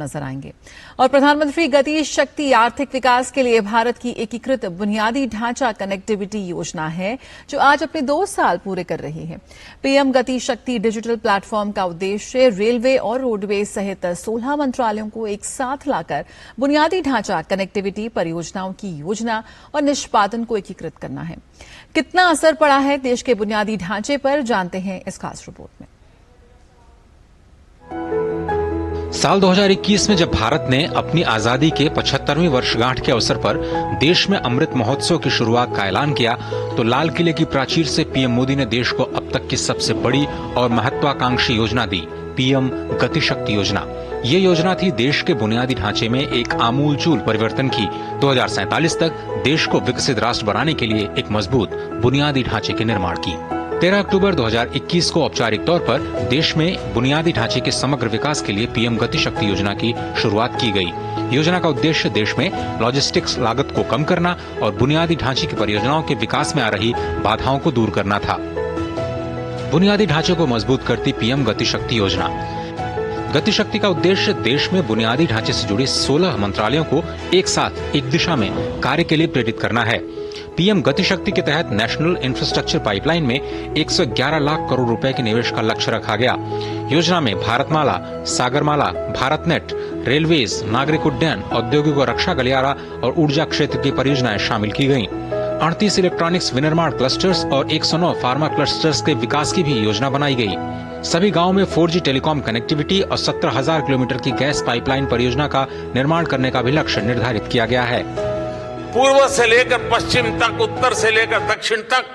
नजर आएंगे। और प्रधानमंत्री गति शक्ति आर्थिक विकास के लिए भारत की एकीकृत बुनियादी ढांचा कनेक्टिविटी योजना है, जो आज अपने 2 साल पूरे कर रही है। पीएम गति शक्ति डिजिटल प्लेटफॉर्म का उद्देश्य रेलवे और रोडवेज सहित 16 मंत्रालयों को एक साथ लाकर बुनियादी ढांचा कनेक्टिविटी परियोजनाओं की योजना और निष्पादन को एकीकृत करना है। कितना असर पड़ा है देश के बुनियादी ढांचे पर, जानते हैं इस खास रिपोर्ट में। साल 2021 में जब भारत ने अपनी आजादी के 75वीं वर्षगांठ के अवसर पर देश में अमृत महोत्सव की शुरुआत का ऐलान किया, तो लाल किले की प्राचीर से पीएम मोदी ने देश को अब तक की सबसे बड़ी और महत्वाकांक्षी योजना दी, पीएम गति शक्ति योजना। ये योजना थी देश के बुनियादी ढांचे में एक आमूलचूल परिवर्तन की 2047 तक देश को विकसित राष्ट्र बनाने के लिए एक मजबूत बुनियादी ढांचे के निर्माण की। 13 अक्टूबर 2021 को औपचारिक तौर पर देश में बुनियादी ढांचे के समग्र विकास के लिए पीएम गति शक्ति योजना की शुरुआत की गई। योजना का उद्देश्य देश में लॉजिस्टिक्स लागत को कम करना और बुनियादी ढांचे की परियोजनाओं के विकास में आ रही बाधाओं को दूर करना था। बुनियादी ढांचे को मजबूत करती पीएम गति शक्ति योजना। गति शक्ति का उद्देश्य देश में बुनियादी ढांचे से जुड़े 16 मंत्रालयों को एक साथ एक दिशा में कार्य के लिए प्रेरित करना है। पीएम गति शक्ति के तहत नेशनल इंफ्रास्ट्रक्चर पाइपलाइन में 111 लाख करोड़ रुपए के निवेश का लक्ष्य रखा गया। योजना में भारतमाला, सागरमाला, भारतनेट, रेलवेज, नागरिक उड्डयन, औद्योगिक और रक्षा गलियारा और ऊर्जा क्षेत्र की परियोजनाएं शामिल की गयी। 38 इलेक्ट्रॉनिक्स विनिर्माण क्लस्टर्स और 109 फार्मा क्लस्टर्स के विकास की भी योजना बनाई गई। सभी गांवों में 4G टेलीकॉम कनेक्टिविटी और 17,000 किलोमीटर की गैस पाइपलाइन परियोजना का निर्माण करने का भी लक्ष्य निर्धारित किया गया है। पूर्व से लेकर पश्चिम तक, उत्तर से लेकर दक्षिण तक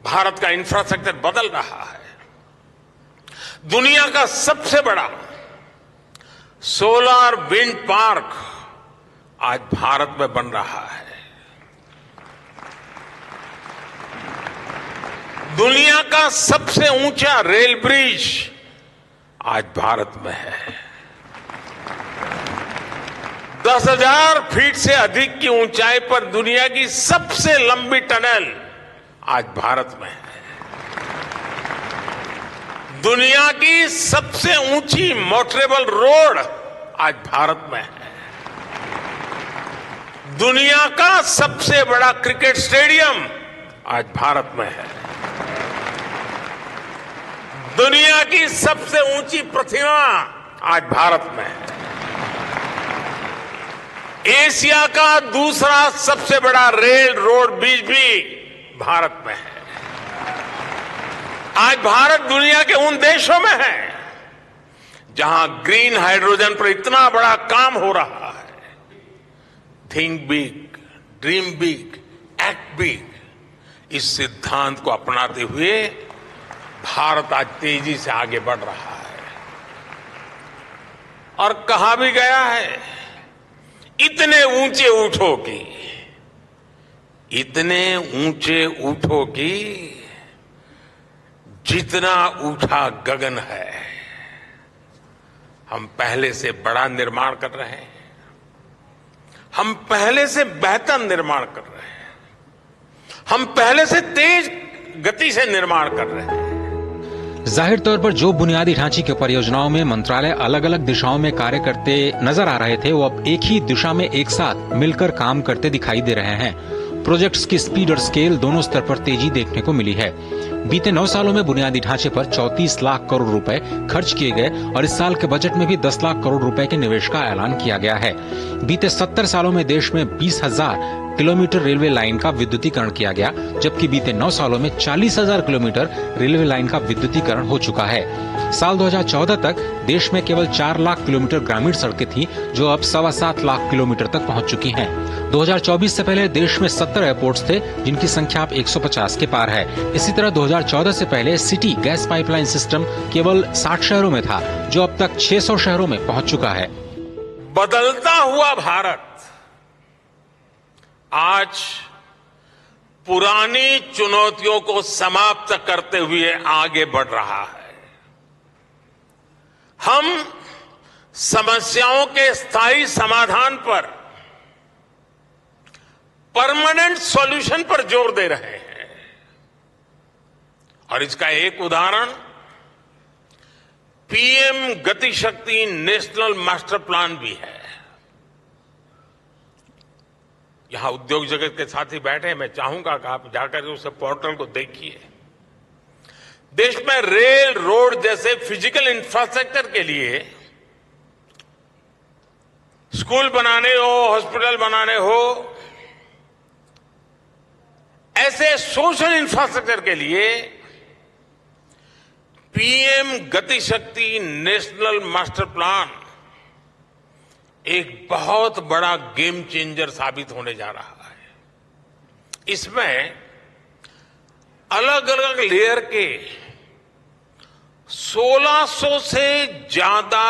भारत का इंफ्रास्ट्रक्चर बदल रहा है। दुनिया का सबसे बड़ा सोलर विंड पार्क आज भारत में बन रहा है। दुनिया का सबसे ऊंचा रेल ब्रिज आज भारत में है। 10,000 फीट से अधिक की ऊंचाई पर दुनिया की सबसे लंबी टनल आज भारत में है। दुनिया की सबसे ऊंची मोटरेबल रोड आज भारत में है। दुनिया का सबसे बड़ा क्रिकेट स्टेडियम आज भारत में है। दुनिया की सबसे ऊंची प्रतिमा आज भारत में है। एशिया का दूसरा सबसे बड़ा रेल रोड ब्रिज भी भारत में है। आज भारत दुनिया के उन देशों में है जहां ग्रीन हाइड्रोजन पर इतना बड़ा काम हो रहा है। Think big, dream big, act big, इस सिद्धांत को अपनाते हुए भारत आज तेजी से आगे बढ़ रहा है। और कहा भी गया है, इतने ऊंचे उठो की, इतने ऊंचे उठो की जितना उठा गगन है। हम पहले से बड़ा निर्माण कर रहे हैं। हम पहले से बेहतर निर्माण कर रहे हैं। हम पहले से तेज गति से निर्माण कर रहे हैं। जाहिर तौर पर जो बुनियादी ढांचे की परियोजनाओं में मंत्रालय अलग अलग दिशाओं में कार्य करते नजर आ रहे थे, वो अब एक ही दिशा में एक साथ मिलकर काम करते दिखाई दे रहे हैं। प्रोजेक्ट्स की स्पीड और स्केल दोनों स्तर पर तेजी देखने को मिली है। बीते 9 सालों में बुनियादी ढांचे पर 34 लाख करोड़ रुपए खर्च किए गए और इस साल के बजट में भी 10 लाख करोड़ रुपए के निवेश का ऐलान किया गया है। बीते 70 सालों में देश में 20,000 किलोमीटर रेलवे लाइन का विद्युतीकरण किया गया, जबकि बीते 9 सालों में 40,000 किलोमीटर रेलवे लाइन का विद्युतीकरण हो चुका है। साल 2014 तक देश में केवल 4 लाख किलोमीटर ग्रामीण सड़कें थी, जो अब 7.25 लाख किलोमीटर तक पहुंच चुकी हैं। 2024 से पहले देश में 70 एयरपोर्ट्स थे, जिनकी संख्या अब 150 के पार है। इसी तरह 2014 से पहले सिटी गैस पाइपलाइन सिस्टम केवल 60 शहरों में था, जो अब तक 600 शहरों में पहुंच चुका है। बदलता हुआ भारत आज पुरानी चुनौतियों को समाप्त करते हुए आगे बढ़ रहा है। हम समस्याओं के स्थायी समाधान पर, परमानेंट सॉल्यूशन पर जोर दे रहे हैं। और इसका एक उदाहरण पीएम गति शक्ति नेशनल मास्टर प्लान भी है। यहां उद्योग जगत के साथी बैठे हैं, मैं चाहूंगा कि आप जाकर उस पोर्टल को देखिए। देश में रेल, रोड जैसे फिजिकल इंफ्रास्ट्रक्चर के लिए, स्कूल बनाने हो, हॉस्पिटल बनाने हो, ऐसे सोशल इंफ्रास्ट्रक्चर के लिए पीएम गति शक्ति नेशनल मास्टर प्लान एक बहुत बड़ा गेम चेंजर साबित होने जा रहा है। इसमें अलग अलग लेयर के 1600 से ज्यादा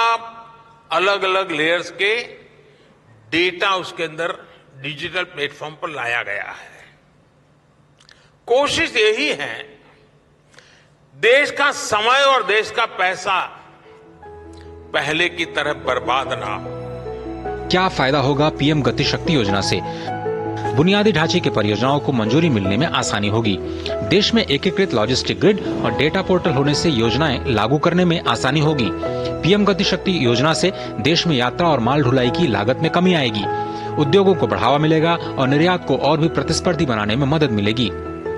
अलग अलग लेयर्स के डेटा उसके अंदर डिजिटल प्लेटफॉर्म पर लाया गया है। कोशिश यही है देश का समय और देश का पैसा पहले की तरह बर्बाद ना हो। क्या फायदा होगा पीएम गति शक्ति योजना से? बुनियादी ढांचे की परियोजनाओं को मंजूरी मिलने में आसानी होगी। देश में एकीकृत लॉजिस्टिक ग्रिड और डेटा पोर्टल होने से योजनाएं लागू करने में आसानी होगी। पीएम गति शक्ति योजना से देश में यात्रा और माल ढुलाई की लागत में कमी आएगी। उद्योगों को बढ़ावा मिलेगा और निर्यात को और भी प्रतिस्पर्धी बनाने में मदद मिलेगी।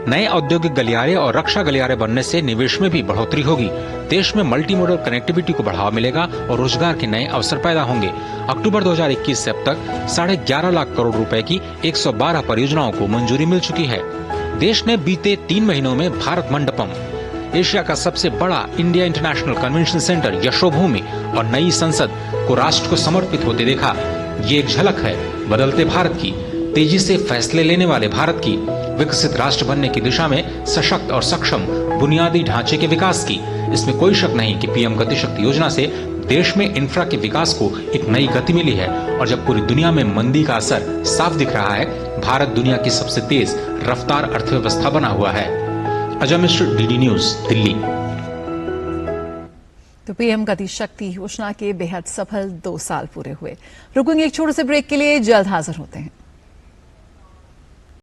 नए औद्योगिक गलियारे और रक्षा गलियारे बनने से निवेश में भी बढ़ोतरी होगी। देश में मल्टी मोडल कनेक्टिविटी को बढ़ावा मिलेगा और रोजगार के नए अवसर पैदा होंगे। अक्टूबर 2021 से अब तक 11.5 लाख करोड़ रुपए की 112 परियोजनाओं को मंजूरी मिल चुकी है। देश ने बीते 3 महीनों में भारत मंडपम, एशिया का सबसे बड़ा India international convention centre Yashobhoomi और नई संसद को राष्ट्र को समर्पित होते देखा। ये एक झलक है बदलते भारत की, तेजी से फैसले लेने वाले भारत की, विकसित राष्ट्र बनने की दिशा में सशक्त और सक्षम बुनियादी ढांचे के विकास की। इसमें कोई शक नहीं कि पीएम गति शक्ति योजना से देश में इंफ्रा के विकास को एक नई गति मिली है। और जब पूरी दुनिया में मंदी का असर साफ दिख रहा है, भारत दुनिया की सबसे तेज रफ्तार अर्थव्यवस्था बना हुआ है। Ajay Mishra, DD news, Delhi. तो पीएम गति शक्ति योजना के बेहद सफल 2 साल पूरे हुए। रुकेंगे एक छोटे से ब्रेक के लिए, जल्द हाजिर होते हैं।